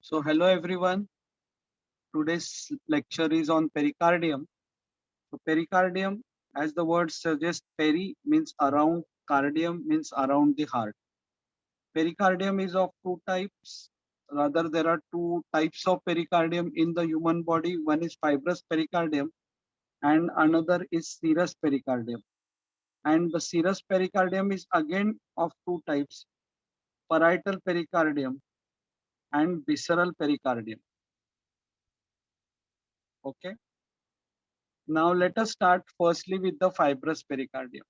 So hello everyone. Today's lecture is on pericardium. So pericardium, as the word suggests, peri means around, cardium means around the heart. Pericardium is of two types. Rather, there are two types of pericardium in the human body. One is fibrous pericardium and another is serous pericardium. And the serous pericardium is again of two types, parietal pericardium and visceral pericardium. Okay. Now let us start firstly with the fibrous pericardium.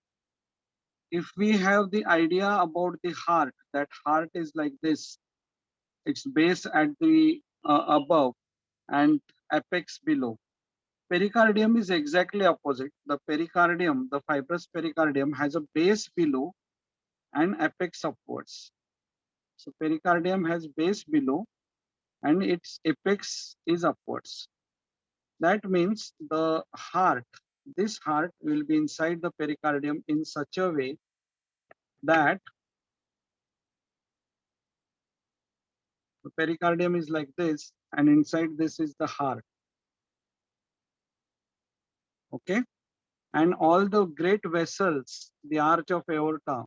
If we have the idea about the heart, that heart is like this, its base at the above and apex below. Pericardium is exactly opposite. The pericardium, the fibrous pericardium has a base below and apex upwards. So pericardium has base below and its apex is upwards. That means the heart, this heart will be inside the pericardium in such a way that the pericardium is like this and inside this is the heart. Okay. And all the great vessels, the arch of aorta,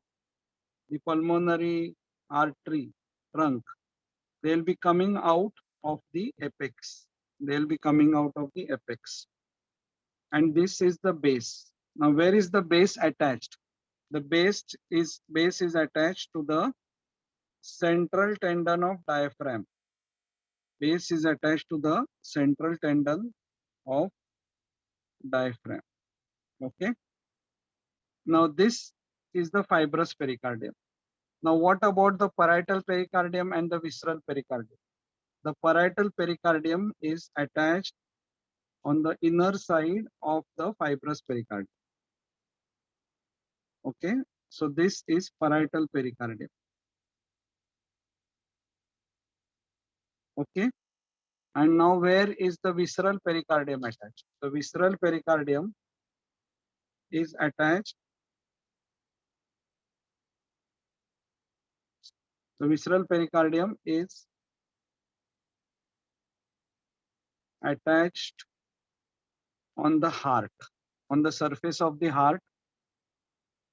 the pulmonary artery, trunk, they'll be coming out of the apex. They'll be coming out of the apex. And this is the base. Now, where is the base attached? The base is attached to the central tendon of diaphragm. Base is attached to the central tendon of diaphragm. Okay. Now this is the fibrous pericardium. Now what about the parietal pericardium and the visceral pericardium? The parietal pericardium is attached on the inner side of the fibrous pericardium. Okay. So this is parietal pericardium. Okay. And now where is the visceral pericardium attached? The visceral pericardium is attached. The visceral pericardium is attached on the heart, on the surface of the heart,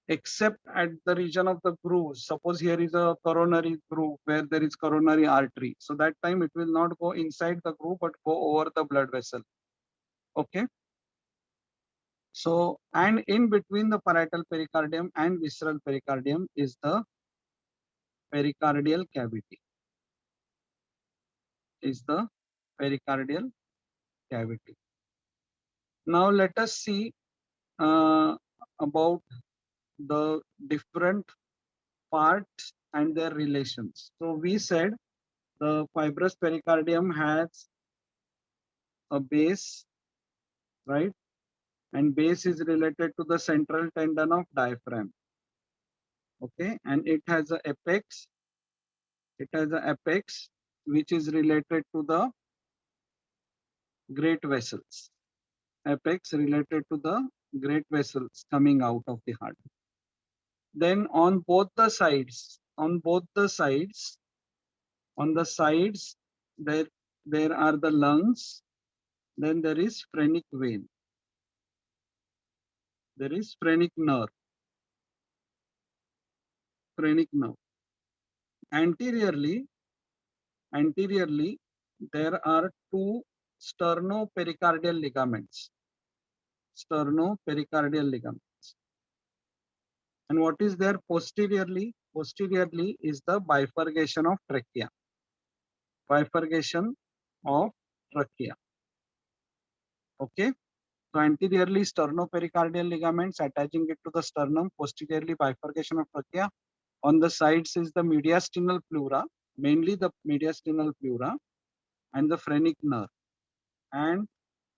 except at the region of the grooves. Suppose here is a coronary groove where there is coronary artery. So that time it will not go inside the groove, but go over the blood vessel. Okay. So, and in between the parietal pericardium and visceral pericardium is the pericardial cavity. Is the pericardial cavity. Now let us see about the different parts and their relations. So we said the fibrous pericardium has a base, right? And base is related to the central tendon of diaphragm. Okay, and it has a apex. It has an apex which is related to the great vessels. Apex related to the great vessels coming out of the heart. Then on both the sides, on the sides, there are the lungs. Then there is phrenic vein. There is phrenic nerve. Phrenic nerve. Anteriorly, there are two sternopericardial ligaments. Sternopericardial ligaments. And what is there posteriorly? Posteriorly is the bifurcation of trachea. Bifurcation of trachea. Okay. So anteriorly sternopericardial ligaments attaching it to the sternum. Posteriorly bifurcation of trachea. On the sides is the mediastinal pleura, mainly the mediastinal pleura and the phrenic nerve. And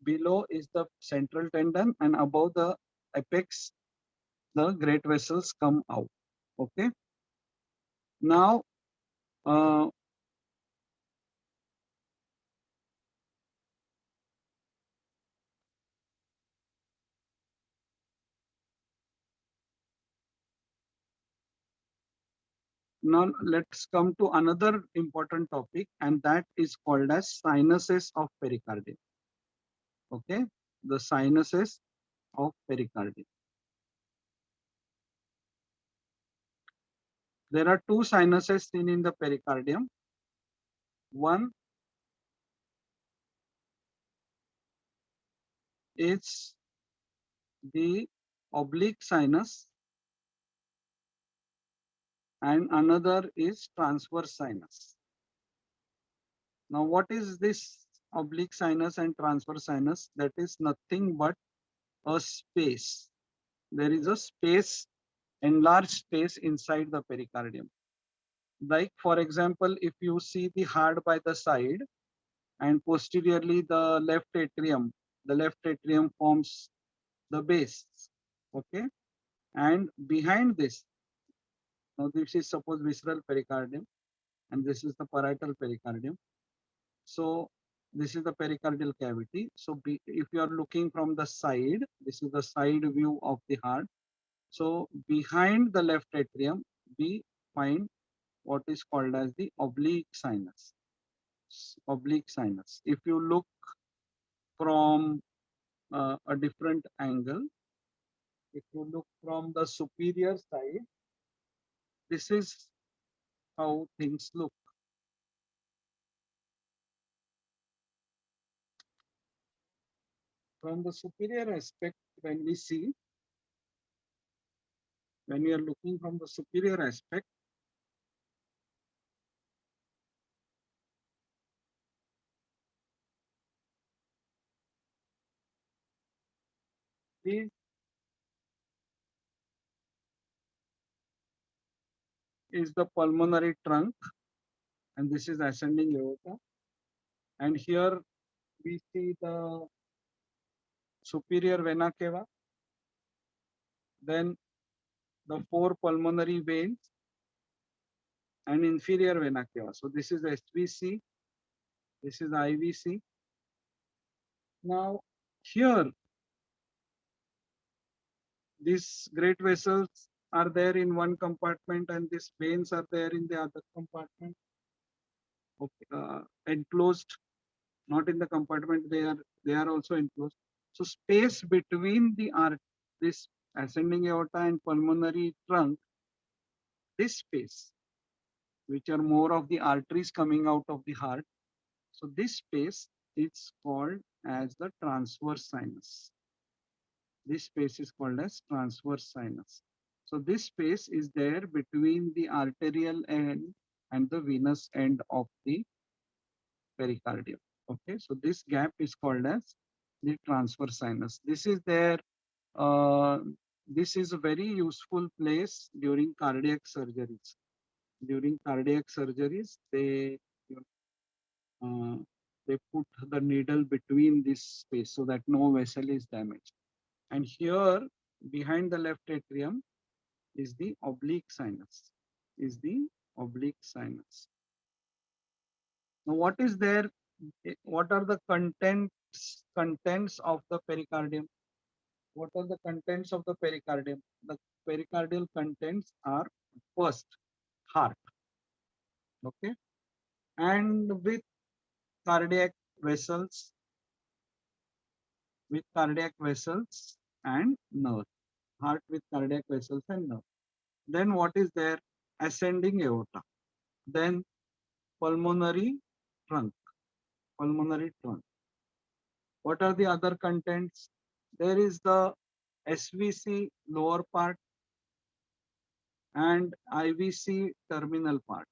below is the central tendon, and above the apex, the great vessels come out. Okay. Now, uh, Now let's come to another important topic, and that is called as sinuses of pericardium. Okay, the sinuses of pericardium. There are two sinuses seen in the pericardium. One is the oblique sinus and another is transverse sinus. Now, what is this oblique sinus and transverse sinus? That is nothing but a space. There is a space, enlarged space inside the pericardium. Like, for example, if you see the heart by the side and posteriorly the left atrium forms the base. Okay. And behind this, now this is suppose visceral pericardium and this is the parietal pericardium. So this is the pericardial cavity. So if you are looking from the side, this is the side view of the heart. So behind the left atrium, we find what is called as the oblique sinus. Oblique sinus. If you look from a different angle, if you look from the superior side, this is how things look. From the superior aspect, when we see, when we are looking from the superior aspect, this is the pulmonary trunk and this is ascending aorta. And here we see the superior vena cava, then the four pulmonary veins and inferior vena cava. So this is SVC, this is IVC. Now here, these great vessels are there in one compartment and these veins are there in the other compartment. Okay, enclosed, not in the compartment, they are also enclosed. So space between this ascending aorta and pulmonary trunk, this space, which are more of the arteries coming out of the heart. So this space is called as the transverse sinus. This space is called as transverse sinus. So this space is there between the arterial end and the venous end of the pericardium. Okay, so this gap is called as the transverse sinus. This is there. This is a very useful place during cardiac surgeries. During cardiac surgeries, uh, they put the needle between this space so that no vessel is damaged. And here, behind the left atrium, is the oblique sinus. Is the oblique sinus. Now, what is there? What are the contents of the pericardium? What are the contents of the pericardium? The pericardial contents are first heart. Okay, and with cardiac vessels, and nerve. Heart with cardiac vessels and nerve. Then what is there? Ascending aorta. Then pulmonary trunk. Pulmonary trunk. What are the other contents? There is the SVC lower part and IVC terminal part.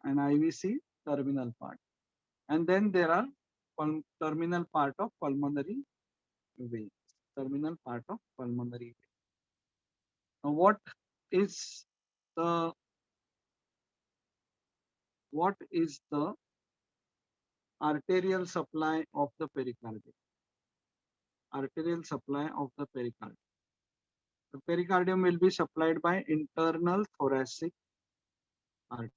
And IVC terminal part. And then there are terminal part of pulmonary vein. Terminal part of pulmonary vein. Now the what is the arterial supply of the pericardium? Arterial supply of the pericardium. The pericardium will be supplied by internal thoracic artery.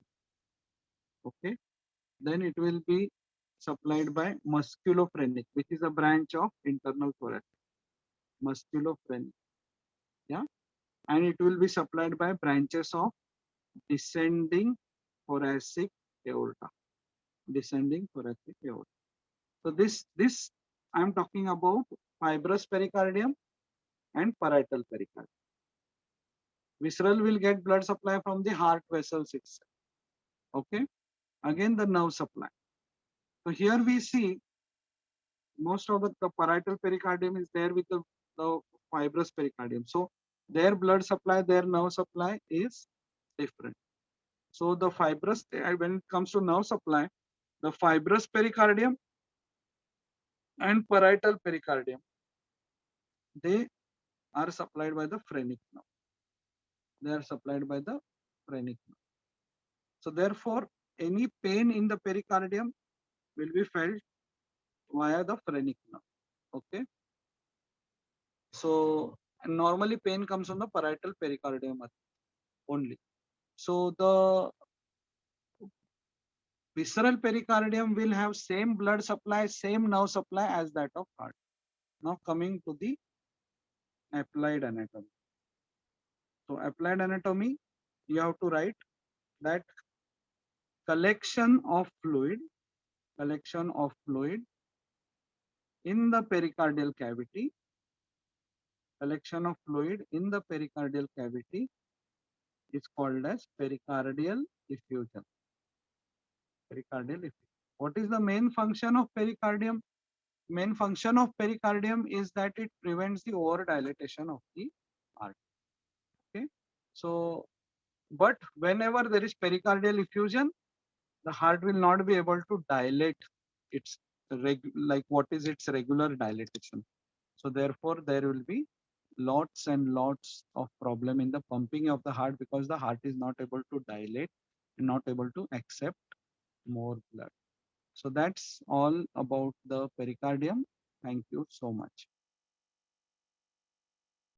Okay. Then it will be supplied by musculophrenic, which is a branch of internal thoracic. Musculophrenic. Yeah. And it will be supplied by branches of descending thoracic aorta. Descending thoracic aorta. So this I'm talking about fibrous pericardium and parietal pericardium. Visceral will get blood supply from the heart vessels itself. Okay. Again, the nerve supply. So here we see most of the parietal pericardium is there with the fibrous pericardium. So their blood supply, their nerve supply is different. So the fibrous, when it comes to nerve supply, the fibrous pericardium and parietal pericardium, they are supplied by the phrenic nerve. They are supplied by the phrenic nerve. So therefore, any pain in the pericardium will be felt via the phrenic nerve. Okay. So normally pain comes from the parietal pericardium only. So the visceral pericardium will have same blood supply, same nerve supply as that of heart. Now coming to the applied anatomy. So applied anatomy, you have to write that collection of fluid in the pericardial cavity, collection of fluid in the pericardial cavity is called as pericardial effusion. Pericardial effusion. What is the main function of pericardium? Main function of pericardium is that it prevents the over dilatation of the heart. Okay. So, but whenever there is pericardial effusion, the heart will not be able to dilate its like what is its regular dilatation. So therefore, there will be lots and lots of problem in the pumping of the heart because the heart is not able to dilate and not able to accept more blood. So that's all about the pericardium. Thank you so much.